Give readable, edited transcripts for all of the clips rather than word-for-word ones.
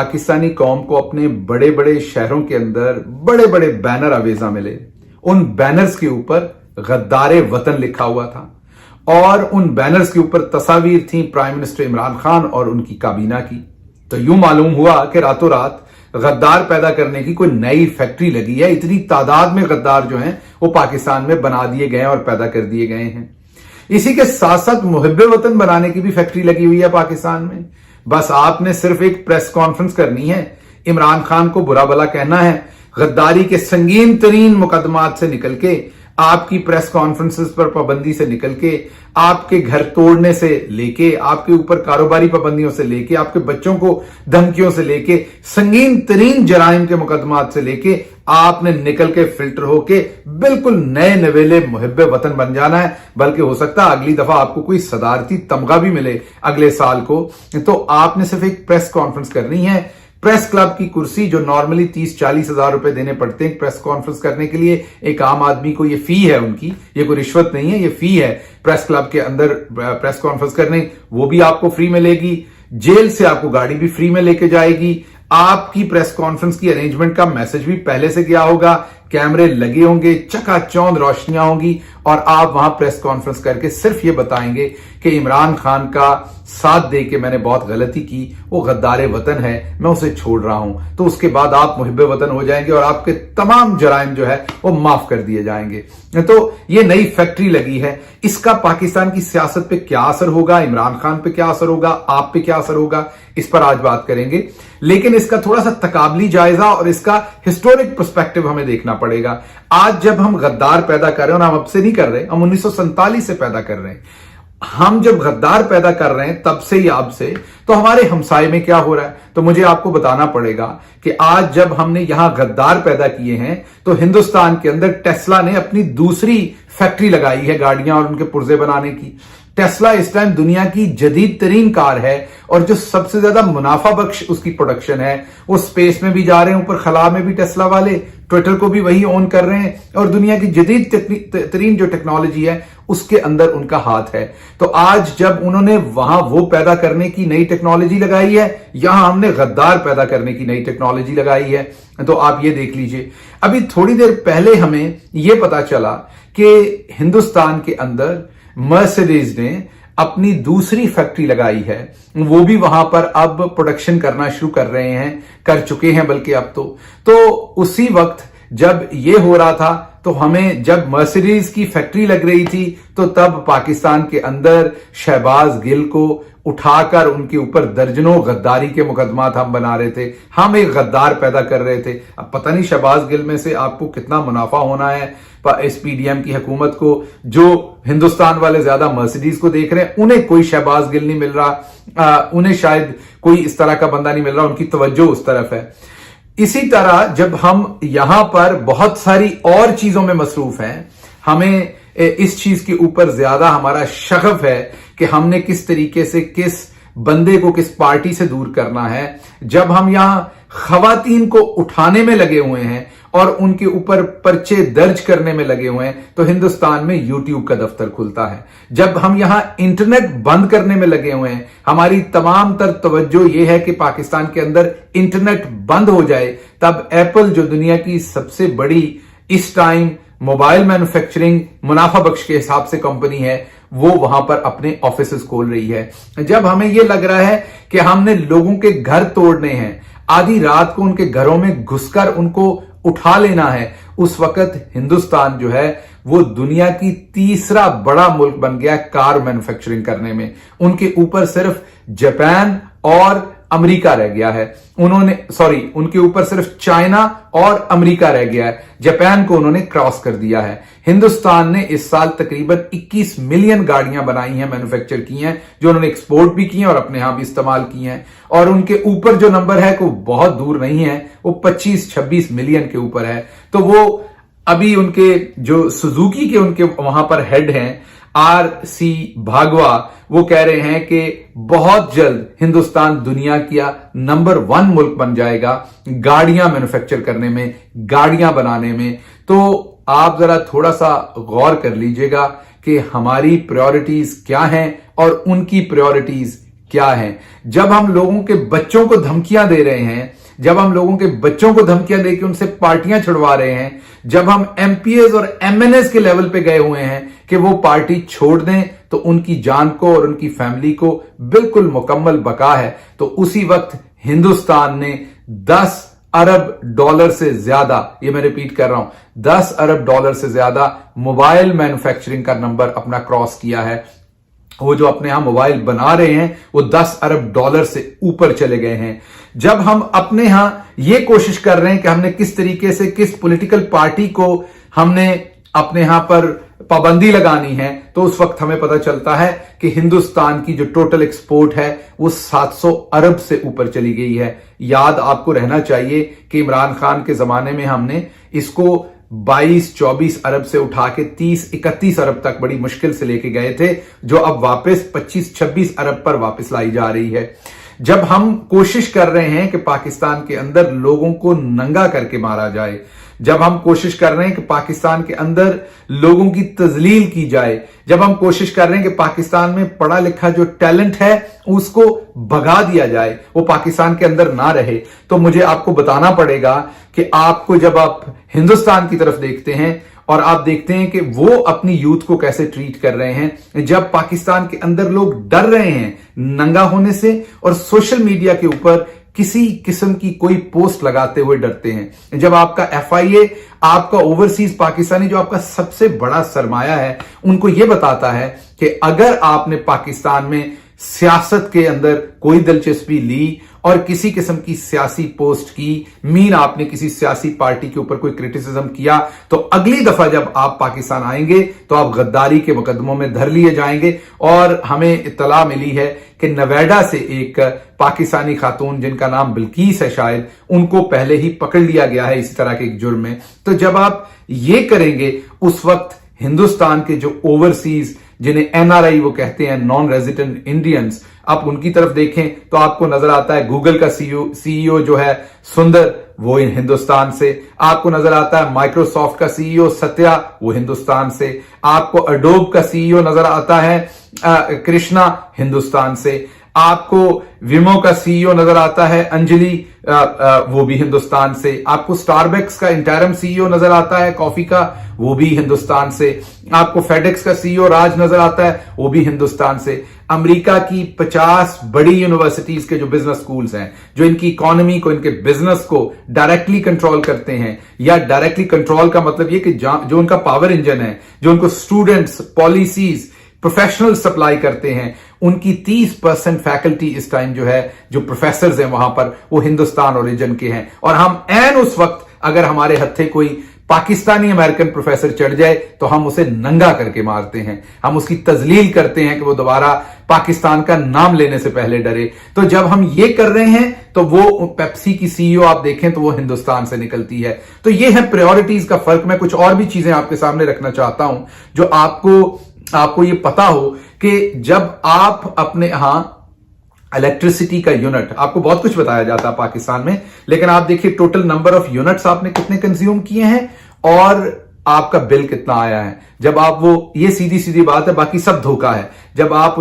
पाकिस्तानी कौम को अपने बड़े बड़े शहरों के अंदर बड़े बड़े बैनर आवेजा मिले। उन बैनर्स के ऊपर गद्दारे वतन लिखा हुआ था और उन बैनर्स के ऊपर तस्वीर थी प्राइम मिनिस्टर इमरान खान और उनकी काबीना की। तो यूं मालूम हुआ कि रातों रात गद्दार पैदा करने की कोई नई फैक्ट्री लगी है। इतनी तादाद में गद्दार जो हैं वो पाकिस्तान में बना दिए गए हैं और पैदा कर दिए गए हैं। इसी के साथ साथ मुहिब्बे वतन बनाने की भी फैक्ट्री लगी हुई है पाकिस्तान में। बस आपने सिर्फ एक प्रेस कॉन्फ्रेंस करनी है, इमरान खान को बुरा भला कहना है, गद्दारी के संगीन तरीन मुकदमात से निकल के, आपकी प्रेस कॉन्फ्रेंसेस पर पाबंदी से निकल के, आपके घर तोड़ने से लेके, आपके ऊपर कारोबारी पाबंदियों से लेके, आपके बच्चों को धमकियों से लेके, संगीन तरीन जराइम के मुकदमात से लेके आपने निकल के फिल्टर होके बिल्कुल नए नवेले मुहिब्बे वतन बन जाना है। बल्कि हो सकता है अगली दफा आपको कोई सदारती तमगा भी मिले अगले साल को। तो आपने सिर्फ एक प्रेस कॉन्फ्रेंस करनी है। प्रेस क्लब की कुर्सी जो नॉर्मली 30-40 हजार रुपए देने पड़ते हैं प्रेस कॉन्फ्रेंस करने के लिए, एक आम आदमी को ये फी है उनकी, ये कोई रिश्वत नहीं है, ये फी है प्रेस क्लब के अंदर प्रेस कॉन्फ्रेंस करने, वो भी आपको फ्री में लेगी। जेल से आपको गाड़ी भी फ्री में लेके जाएगी। आपकी प्रेस कॉन्फ्रेंस की अरेंजमेंट का मैसेज भी पहले से गया होगा, कैमरे लगे होंगे, चकाचौंध रोशनियां होंगी और आप वहां प्रेस कॉन्फ्रेंस करके सिर्फ ये बताएंगे कि इमरान खान का साथ दे के मैंने बहुत गलती की, वो गद्दारे वतन है, मैं उसे छोड़ रहा हूं। तो उसके बाद आप मुहिब्बे वतन हो जाएंगे और आपके तमाम जराइम जो है वो माफ कर दिए जाएंगे। तो ये नई फैक्ट्री लगी है, इसका पाकिस्तान की सियासत पे क्या असर होगा, इमरान खान पे क्या असर होगा, आप पे क्या असर होगा, इस पर आज बात करेंगे। लेकिन इसका थोड़ा सा तकाबली जायजा और इसका हिस्टोरिक पर्सपेक्टिव हमें देखना पड़ेगा। आज जब हम गद्दार पैदा कर रहे हैं, और हम अब से नहीं कर रहे, हम 1947 से पैदा कर रहे हैं, हम जब गद्दार पैदा कर रहे हैं तब से ही अब से, तो हमारे हमसाये में क्या हो रहा है, तो मुझे आपको बताना पड़ेगा कि आज जब हमने यहां गद्दार पैदा किए हैं तो हिंदुस्तान के अंदर टेस्ला ने अपनी दूसरी फैक्ट्री लगाई है गाड़ियां और उनके पुर्जे बनाने की। टेस्ला इस टाइम दुनिया की जदीद तरीन कार है और जो सबसे ज्यादा मुनाफा बख्श उसकी प्रोडक्शन है। वो स्पेस में भी जा रहे हैं, ऊपर खला में भी टेस्ला वाले, ट्विटर को भी वही ओन कर रहे हैं और दुनिया की जदीद तरीन जो टेक्नोलॉजी है उसके अंदर उनका हाथ है। तो आज जब उन्होंने वहां वो पैदा करने की नई टेक्नोलॉजी लगाई है, यहां हमने गद्दार पैदा करने की नई टेक्नोलॉजी लगाई है। तो आप ये देख लीजिए, अभी थोड़ी देर पहले हमें यह पता चला कि हिंदुस्तान के अंदर मर्सिडीज ने अपनी दूसरी फैक्ट्री लगाई है, वो भी वहां पर अब प्रोडक्शन करना शुरू कर रहे हैं, कर चुके हैं बल्कि अब तो उसी वक्त जब ये हो रहा था तो हमें, जब मर्सिडीज की फैक्ट्री लग रही थी तो तब पाकिस्तान के अंदर शहबाज गिल को उठाकर उनके ऊपर दर्जनों गद्दारी के मुकदमात हम बना रहे थे। हम एक गद्दार पैदा कर रहे थे। अब पता नहीं शहबाज गिल में से आपको कितना मुनाफा होना है इस पीडीएम की हुकूमत को। जो हिंदुस्तान वाले ज्यादा मर्सिडीज को देख रहे हैं उन्हें कोई शहबाज गिल नहीं मिल रहा, उन्हें शायद कोई इस तरह का बंदा नहीं मिल रहा, उनकी तवज्जो उस तरफ है। इसी तरह जब हम यहां पर बहुत सारी और चीजों में मसरूफ हैं, हमें इस चीज के ऊपर ज्यादा हमारा शगफ है कि हमने किस तरीके से किस बंदे को किस पार्टी से दूर करना है। जब हम यहां खवातीन को उठाने में लगे हुए हैं और उनके ऊपर पर्चे दर्ज करने में लगे हुए हैं तो हिंदुस्तान में यूट्यूब का दफ्तर खुलता है। जब हम यहां इंटरनेट बंद करने में लगे हुए हैं, हमारी तमाम तर तवज्जो यह है कि पाकिस्तान के अंदर इंटरनेट बंद हो जाए, तब एप्पल जो दुनिया की सबसे बड़ी इस टाइम मोबाइल मैन्युफैक्चरिंग मुनाफा बख्श के हिसाब से कंपनी है, वो वहां पर अपने ऑफिसेस खोल रही है। जब हमें यह लग रहा है कि हमने लोगों के घर तोड़ने हैं, आधी रात को उनके घरों में घुसकर उनको उठा लेना है, उस वक्त हिंदुस्तान जो है वो दुनिया की तीसरा बड़ा मुल्क बन गया कार मैन्युफैक्चरिंग करने में। उनके ऊपर सिर्फ जापान और अमेरिका रह गया है। उनके ऊपर सिर्फ चाइना और अमेरिका रह गया है। जापान को उन्होंने क्रॉस कर दिया है। हिंदुस्तान ने इस साल तकरीबन 21 मिलियन गाड़ियां बनाई हैं, मैन्युफैक्चर की हैं, जो उन्होंने एक्सपोर्ट भी की हैं और अपने यहां भी इस्तेमाल की हैं। और उनके ऊपर जो नंबर है वो बहुत दूर नहीं है, वो 25-26 मिलियन के ऊपर है। तो वो अभी उनके जो सुजुकी के उनके वहां पर हेड हैं RC भागवा, वो कह रहे हैं कि बहुत जल्द हिंदुस्तान दुनिया का नंबर 1 मुल्क बन जाएगा गाड़ियां मैन्युफैक्चर करने में, गाड़ियां बनाने में। तो आप जरा थोड़ा सा गौर कर लीजिएगा कि हमारी प्रायोरिटीज क्या हैं और उनकी प्रायोरिटीज क्या है। जब हम लोगों के बच्चों को धमकियां दे रहे हैं, जब हम लोगों के बच्चों को धमकियां देकर उनसे पार्टियां छुड़वा रहे हैं, जब हम एमपीएस और एमएनएस के लेवल पे गए हुए हैं कि वो पार्टी छोड़ दें, तो उनकी जान को और उनकी फैमिली को बिल्कुल मुकम्मल बका है। तो उसी वक्त हिंदुस्तान ने 10 अरब डॉलर से ज्यादा, ये मैं रिपीट कर रहा हूं, 10 अरब डॉलर से ज्यादा मोबाइल मैन्युफैक्चरिंग का नंबर अपना क्रॉस किया है। वो जो अपने यहां मोबाइल बना रहे हैं वो 10 अरब डॉलर से ऊपर चले गए हैं। जब हम अपने यहां ये कोशिश कर रहे हैं कि हमने किस तरीके से किस पॉलिटिकल पार्टी को हमने अपने यहां पर पाबंदी लगानी है, तो उस वक्त हमें पता चलता है कि हिंदुस्तान की जो टोटल एक्सपोर्ट है वो 700 अरब से ऊपर चली गई है। याद आपको रहना चाहिए कि इमरान खान के जमाने में हमने इसको 22-24 अरब से उठा के 30-31 अरब तक बड़ी मुश्किल से लेके गए थे, जो अब वापस 25-26 अरब पर वापस लाई जा रही है। जब हम कोशिश कर रहे हैं कि पाकिस्तान के अंदर लोगों को नंगा करके मारा जाए, जब हम कोशिश कर रहे हैं कि पाकिस्तान के अंदर लोगों की तजलील की जाए, जब हम कोशिश कर रहे हैं कि पाकिस्तान में पढ़ा लिखा जो टैलेंट है उसको भगा दिया जाए, वो पाकिस्तान के अंदर ना रहे, तो मुझे आपको बताना पड़ेगा कि आपको जब आप हिंदुस्तान की तरफ देखते हैं और आप देखते हैं कि वो अपनी यूथ को कैसे ट्रीट कर रहे हैं, जब पाकिस्तान के अंदर लोग डर रहे हैं नंगा होने से और सोशल मीडिया के ऊपर किसी किस्म की कोई पोस्ट लगाते हुए डरते हैं, जब आपका एफआईए, आपका ओवरसीज पाकिस्तानी जो आपका सबसे बड़ा सरमाया है, उनको यह बताता है कि अगर आपने पाकिस्तान में सियासत के अंदर कोई दिलचस्पी ली और किसी किस्म की सियासी पोस्ट की, मीन आपने किसी सियासी पार्टी के ऊपर कोई क्रिटिसिज्म किया, तो अगली दफा जब आप पाकिस्तान आएंगे तो आप गद्दारी के मुकदमों में धर लिए जाएंगे। और हमें इत्तला मिली है कि नवेडा से एक पाकिस्तानी खातून जिनका नाम बिल्कीस है शायद, उनको पहले ही पकड़ लिया गया है इसी तरह के एक जुर्म में। तो जब आप ये करेंगे उस वक्त हिंदुस्तान के जो ओवरसीज, जिन्हें एनआरआई वो कहते हैं, नॉन रेजिडेंट इंडियंस, आप उनकी तरफ देखें तो आपको नजर आता है गूगल का सीईओ जो है सुंदर, वो हिंदुस्तान से। आपको नजर आता है माइक्रोसॉफ्ट का सीईओ सत्या, वो हिंदुस्तान से। आपको अडोब का सीईओ नजर आता है कृष्णा, हिंदुस्तान से। आपको विमो का सीईओ नजर आता है अंजलि, वो भी हिंदुस्तान से। आपको स्टारबक्स का इंटरिम सीईओ नजर आता है कॉफी का, वो भी हिंदुस्तान से। आपको फेडेक्स का सीईओ राज नजर आता है, वो भी हिंदुस्तान से। अमेरिका की 50 बड़ी यूनिवर्सिटीज के जो बिजनेस स्कूल्स हैं, जो इनकी इकोनॉमी को, इनके बिजनेस को डायरेक्टली कंट्रोल करते हैं, या डायरेक्टली कंट्रोल का मतलब ये कि जो उनका पावर इंजन है, जो उनको स्टूडेंट्स, पॉलिसीज, प्रोफेशनल सप्लाई करते हैं, उनकी 30% फैकल्टी इस टाइम जो है, जो प्रोफेसर्स हैं वहां पर, वो हिंदुस्तान ओरिजिन के हैं। और हम एन उस वक्त अगर हमारे हत्थे कोई पाकिस्तानी अमेरिकन प्रोफेसर चढ़ जाए तो हम उसे नंगा करके मारते हैं, हम उसकी तजलील करते हैं कि वो दोबारा पाकिस्तान का नाम लेने से पहले डरे। तो जब हम ये कर रहे हैं तो वो पेप्सी की सीईओ आप देखें तो वो हिंदुस्तान से निकलती है। तो ये है प्रायोरिटीज का फर्क। मैं कुछ और भी चीजें आपके सामने रखना चाहता हूं जो आपको ये पता हो कि जब आप अपने यहां इलेक्ट्रिसिटी का यूनिट, आपको बहुत कुछ बताया जाता है पाकिस्तान में, लेकिन आप देखिए टोटल नंबर ऑफ यूनिट्स आपने कितने कंज्यूम किए हैं और आपका बिल कितना आया है। जब आप वो, ये सीधी सीधी बात है, बाकी सब धोखा है। जब आप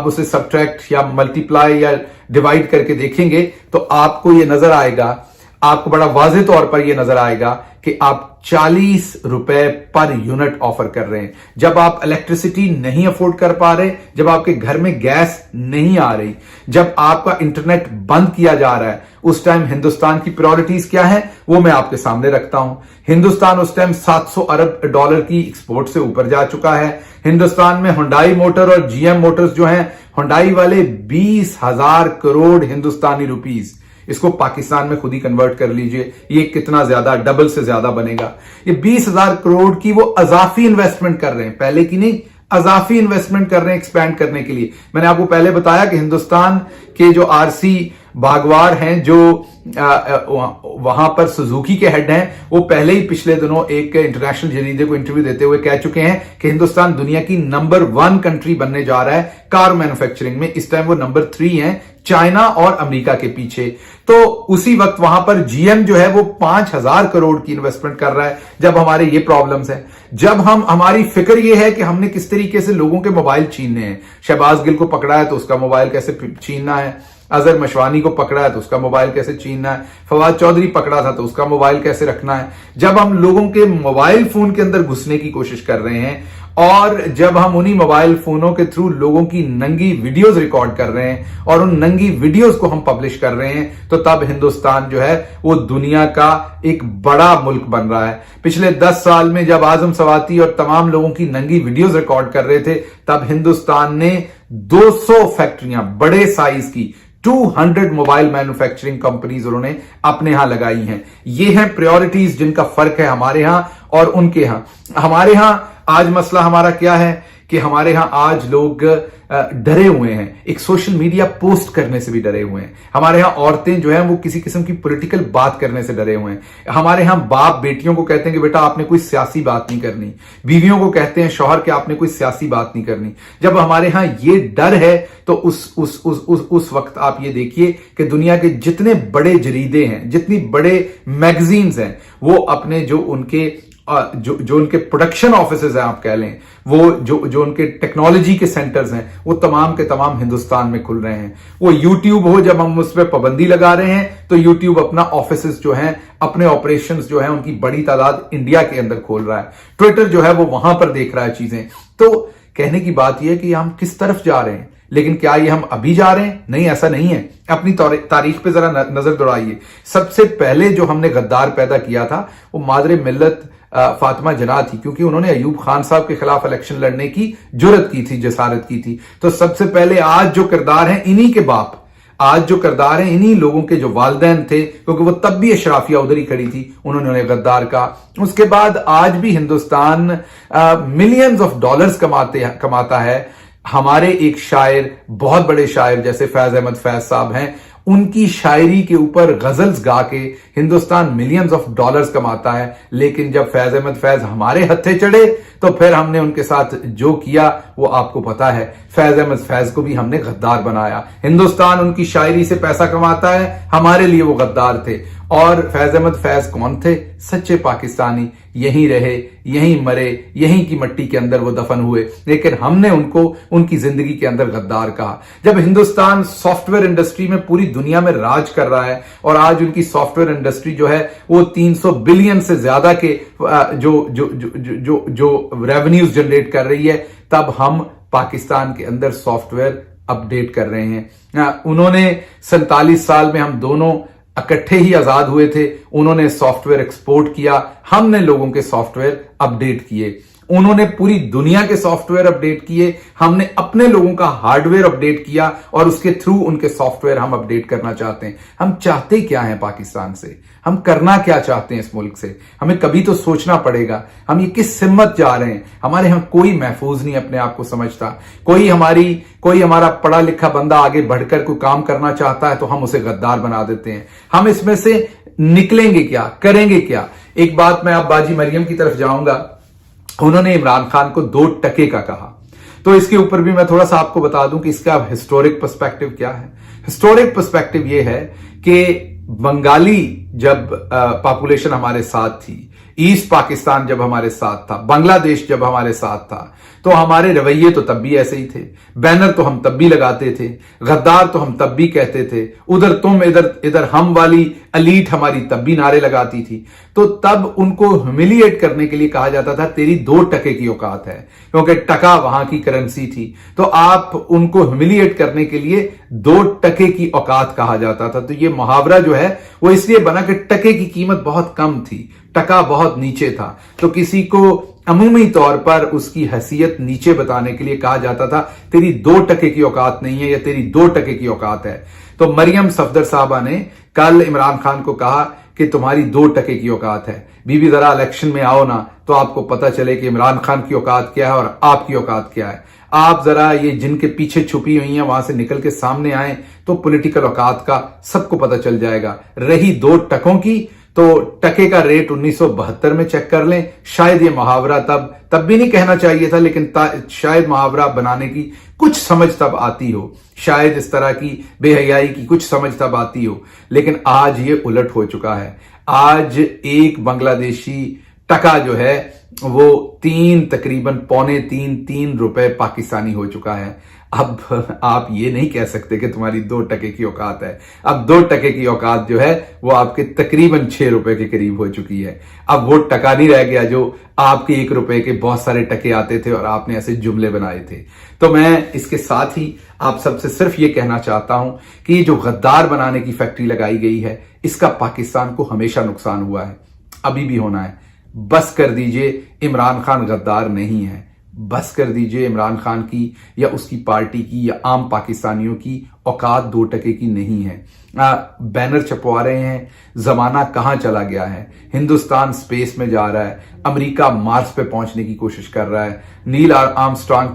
उसे सब्ट्रैक्ट या मल्टीप्लाई या डिवाइड करके देखेंगे तो आपको ये नजर आएगा, आपको बड़ा वाज़ेह तौर पर यह नजर आएगा कि आप 40 रुपए पर यूनिट ऑफर कर रहे हैं। जब आप इलेक्ट्रिसिटी नहीं अफोर्ड कर पा रहे, जब आपके घर में गैस नहीं आ रही, जब आपका इंटरनेट बंद किया जा रहा है, उस टाइम हिंदुस्तान की प्रायोरिटीज क्या है वो मैं आपके सामने रखता हूं। हिंदुस्तान उस टाइम 700 अरब डॉलर की एक्सपोर्ट से ऊपर जा चुका है। हिंदुस्तान में हुंडई मोटर और जीएम मोटर्स जो हैं, हुंडई वाले 20,000 करोड़ हिंदुस्तानी रुपीस, इसको पाकिस्तान में खुद ही कन्वर्ट कर लीजिए, ये कितना ज्यादा, डबल से ज्यादा बनेगा। ये 20,000 करोड़ की वो अजाफी इन्वेस्टमेंट कर रहे हैं, पहले की नहीं, अजाफी इन्वेस्टमेंट कर रहे हैं एक्सपैंड करने के लिए। मैंने आपको पहले बताया कि हिंदुस्तान के जो आरसी भागवाड़ हैं जो वहां पर सुजुकी के हेड हैं, वो पहले ही पिछले दिनों एक इंटरनेशनल जरीदे को इंटरव्यू देते हुए कह चुके हैं कि हिंदुस्तान दुनिया की नंबर 1 कंट्री बनने जा रहा है कार मैन्युफैक्चरिंग में। इस टाइम वो नंबर 3 है, चाइना और अमेरिका के पीछे। तो उसी वक्त वहां पर जीएम जो है वो 5,000 करोड़ की इन्वेस्टमेंट कर रहा है, जब हमारे ये प्रॉब्लम्स हैं। जब हमारी फिक्र ये है कि हमने किस तरीके से लोगों के मोबाइल छीनने हैं। शहबाज गिल को पकड़ा है तो उसका मोबाइल कैसे छीनना है, अजहर मशवानी को पकड़ा है तो उसका मोबाइल कैसे छीनना है, फवाद चौधरी पकड़ा था तो उसका मोबाइल कैसे रखना है। जब हम लोगों के मोबाइल फोन के अंदर घुसने की कोशिश कर रहे हैं और जब हम उन्हीं मोबाइल फोनों के थ्रू लोगों की नंगी वीडियोस रिकॉर्ड कर रहे हैं और उन नंगी वीडियोस को हम पब्लिश कर रहे हैं, तो तब हिंदुस्तान जो है वो दुनिया का एक बड़ा मुल्क बन रहा है। पिछले 10 साल में जब आजम सवाती और तमाम लोगों की नंगी वीडियोस रिकॉर्ड कर रहे थे, तब हिंदुस्तान ने 200 फैक्ट्रियां बड़े साइज की 200 मोबाइल मैन्युफैक्चरिंग कंपनीज उन्होंने अपने यहां लगाई हैं। ये हैं प्रायोरिटीज जिनका फर्क है हमारे यहां और उनके यहां। हमारे यहां आज मसला हमारा क्या है कि हमारे यहां आज लोग डरे हुए हैं, एक सोशल मीडिया पोस्ट करने से भी डरे हुए हैं। हमारे यहां औरतें जो हैं वो किसी किस्म की पॉलिटिकल बात करने से डरे हुए हैं। हमारे यहां बाप बेटियों को कहते हैं कि बेटा आपने कोई सियासी बात नहीं करनी, बीवियों को कहते हैं शौहर के आपने कोई सियासी बात नहीं करनी। जब हमारे यहां ये डर है तो उस वक्त आप ये देखिए कि दुनिया के जितने बड़े जरीदे हैं, जितनी बड़े मैगजीन्स हैं, वो अपने जो उनके प्रोडक्शन ऑफिसेज हैं आप कह लें, वो जो उनके टेक्नोलॉजी के सेंटर्स हैं, वो तमाम के तमाम हिंदुस्तान में खुल रहे हैं। वो यूट्यूब हो, जब हम उस पर पाबंदी लगा रहे हैं तो यूट्यूब अपना ऑफिसेज जो हैं, अपने ऑपरेशंस जो हैं, उनकी बड़ी तादाद इंडिया के अंदर खोल रहा है। ट्विटर जो है वो वहां पर देख रहा है चीजें। तो कहने की बात यह है कि हम किस तरफ जा रहे हैं, लेकिन क्या ये हम अभी जा रहे हैं? नहीं, ऐसा नहीं है। अपनी तारीख पे जरा नजर दौड़ाइए। सबसे पहले जो हमने गद्दार पैदा किया था वो मादरे मिल्लत फातिमा जिन्ना थी, क्योंकि उन्होंने अयूब खान साहब के खिलाफ इलेक्शन लड़ने की जुर्रत की थी, जसारत की थी। तो सबसे पहले आज जो किरदार हैं इन्हीं के बाप, आज जो किरदार हैं इन्हीं लोगों के जो वालिदैन थे, क्योंकि वो तब भी अशराफिया उधर ही खड़ी थी, उन्होंने गद्दार कहा। उसके बाद आज भी हिंदुस्तान मिलियंस ऑफ डॉलर्स कमाता है। हमारे एक शायर, बहुत बड़े शायर जैसे फैज अहमद फैज साहब हैं, उनकी शायरी के ऊपर गजल्स गा के हिंदुस्तान मिलियंस ऑफ डॉलर्स कमाता है। लेकिन जब फैज अहमद फैज हमारे हत्थे चढ़े तो फिर हमने उनके साथ जो किया वो आपको पता है। फैज अहमद फैज को भी हमने गद्दार बनाया। हिंदुस्तान उनकी शायरी से पैसा कमाता है, हमारे लिए वो गद्दार थे। और फैज अहमद फैज कौन थे? सच्चे पाकिस्तानी, यहीं रहे, यहीं मरे, यहीं की मट्टी के अंदर वो दफन हुए, लेकिन हमने उनको उनकी जिंदगी के अंदर गद्दार कहा। जब हिंदुस्तान सॉफ्टवेयर इंडस्ट्री में पूरी दुनिया में राज कर रहा है और आज उनकी सॉफ्टवेयर इंडस्ट्री जो है वो 300 बिलियन से ज्यादा के जो रेवेन्यूज जनरेट कर रही है, तब हम पाकिस्तान के अंदर सॉफ्टवेयर अपडेट कर रहे हैं। उन्होंने 47 साल में हम दोनों इकट्ठे ही आजाद हुए थे। उन्होंने सॉफ्टवेयर एक्सपोर्ट किया, हमने लोगों के सॉफ्टवेयर अपडेट किए। उन्होंने पूरी दुनिया के सॉफ्टवेयर अपडेट किए, हमने अपने लोगों का हार्डवेयर अपडेट किया और उसके थ्रू उनके सॉफ्टवेयर हम अपडेट करना चाहते हैं। हम चाहते क्या हैं पाकिस्तान से? हम करना क्या चाहते हैं इस मुल्क से? हमें कभी तो सोचना पड़ेगा। हम ये किस सिमत जा रहे हैं? हमारे यहां कोई महफूज नहीं अपने आप को समझता। कोई हमारा पढ़ा लिखा बंदा आगे बढ़कर कोई काम करना चाहता है तो हम उसे गद्दार बना देते हैं। हम इसमें से निकलेंगे क्या, करेंगे क्या? एक बात मैं अब बाजी मरियम की तरफ जाऊंगा। उन्होंने इमरान खान को 2 टके का कहा, तो इसके ऊपर भी मैं थोड़ा सा आपको बता दूं कि इसका हिस्टोरिक पर्सपेक्टिव क्या है। हिस्टोरिक पर्सपेक्टिव यह है कि बंगाली जब पॉपुलेशन हमारे साथ थी, ईस्ट पाकिस्तान जब हमारे साथ था, बांग्लादेश जब हमारे साथ था, तो हमारे रवैये तो तब भी ऐसे ही थे। बैनर तो हम तब भी लगाते थे, गद्दार तो हम तब भी कहते थे, उधर तुम इधर हम वाली एलीट हमारी तब भी नारे लगाती थी। तो तब उनको ह्यूमिलिएट करने के लिए कहा जाता था तेरी 2 टके की औकात है, क्योंकि टका वहां की करेंसी थी। तो आप उनको ह्यूमिलिएट करने के लिए 2 टके की औकात कहा जाता था। तो ये मुहावरा जो है वो इसलिए बना कि टके की कीमत बहुत कम थी, टका बहुत नीचे था, तो किसी को अमूमी तौर पर उसकी हैसियत नीचे बताने के लिए कहा जाता था तेरी 2 टके की औकात नहीं है या तेरी 2 टके की औकात है। तो मरियम सफदर साहबा ने कल इमरान खान को कहा कि तुम्हारी 2 टके की औकात है। बीबी जरा इलेक्शन में आओ ना तो आपको पता चले कि इमरान खान की औकात क्या है और आपकी औकात क्या है। आप जरा ये जिनके पीछे छुपी हुई हैं वहां से निकल के सामने आए तो पॉलिटिकल औकात का सबको पता चल जाएगा। रही 2 टकों की, तो टके का रेट 1972 में चेक कर लें। शायद ये मुहावरा तब भी नहीं कहना चाहिए था, लेकिन शायद मुहावरा बनाने की कुछ समझ तब आती हो, शायद इस तरह की बेहयाई की कुछ समझ तब आती हो। लेकिन आज ये उलट हो चुका है। आज एक बांग्लादेशी टका जो है वो तकरीबन पौने 3 रुपए पाकिस्तानी हो चुका है। अब आप ये नहीं कह सकते कि तुम्हारी 2 टके की औकात है। अब 2 टके की औकात जो है वो आपके तकरीबन 6 रुपए के करीब हो चुकी है। अब वो टका नहीं रह गया जो आपके 1 रुपए के बहुत सारे टके आते थे और आपने ऐसे जुमले बनाए थे। तो मैं इसके साथ ही आप सबसे सिर्फ ये कहना चाहता हूं कि ये जो गद्दार बनाने की फैक्ट्री लगाई गई है, इसका पाकिस्तान को हमेशा नुकसान हुआ है, अभी भी होना है। बस कर दीजिए, इमरान खान गद्दार नहीं है। बस कर दीजिए, इमरान खान की या उसकी पार्टी की या आम पाकिस्तानियों की औकात 2 टके की नहीं है। बैनर छपवा रहे हैं, जमाना कहां चला गया है। हिंदुस्तान स्पेस में जा रहा है, अमेरिका मार्स पे पहुंचने की कोशिश कर रहा है। नील आर्मस्ट्रांग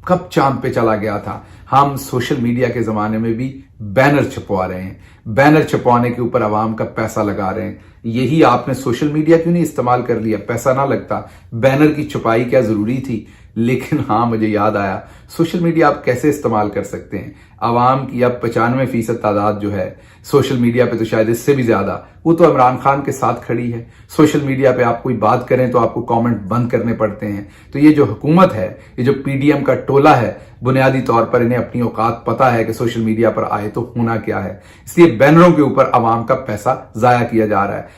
कब चांद पे चला गया था। हम सोशल मीडिया के जमाने में भी बैनर छपवा रहे हैं, बैनर छपवाने के ऊपर आवाम का पैसा लगा रहे हैं। यही आपने सोशल मीडिया क्यों नहीं इस्तेमाल कर लिया? पैसा ना लगता, बैनर की छपाई क्या जरूरी थी? लेकिन हाँ, मुझे याद आया, सोशल मीडिया आप कैसे इस्तेमाल कर सकते हैं। आवाम की अब 95% तादाद जो है सोशल मीडिया पे, तो शायद इससे भी ज्यादा, वो तो इमरान खान के साथ खड़ी है। सोशल मीडिया पे आप कोई बात करें तो आपको कमेंट बंद करने पड़ते हैं। तो ये जो हुकूमत है, ये जो पीडीएम का टोला है, बुनियादी तौर पर इन्हें अपनी औकात पता है कि सोशल मीडिया पर आए तो होना क्या है। इसलिए बैनरों के ऊपर आवाम का पैसा जाया किया जा रहा है।